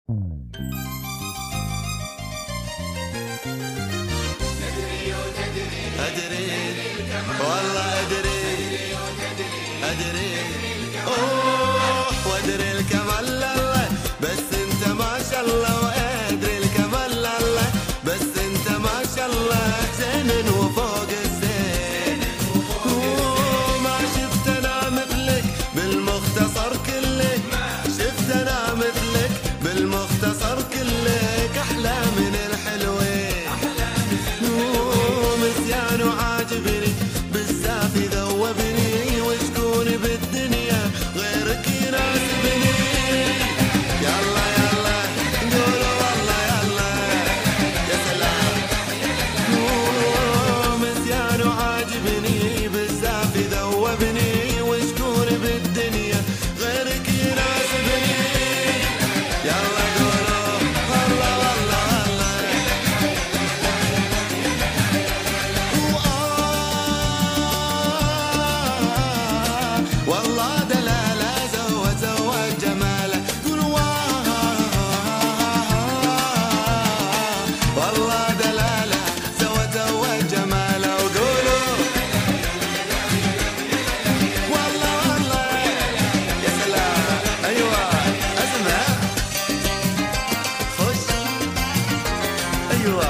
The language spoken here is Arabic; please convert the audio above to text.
أدري والله أدري أوه وأدري الكمال لله بس أنت ما شاء الله، وأدري الكمال لله بس أنت ما شاء الله زين وفوق الزين. ما شفت أنا مثلك بالمختصر كله، شفت أنا مثلك بالمختصر كلك أحلى من الحلوين. مزيان وعاجبني بالزاف ذوبني، وشكون بالدنيا غيرك يناسبني. يلا يلا قولوا والله يلا يا سلام. مزيان وعاجبني بالزاف ذوبني، وشكون بالدنيا غيرك يناسبني. يلا قولوا والله والله والله دلاله زوج جماله. قول والله دلاله زوج جماله. وقولوا والله يا سلام. ايوه اسمع خش ايوه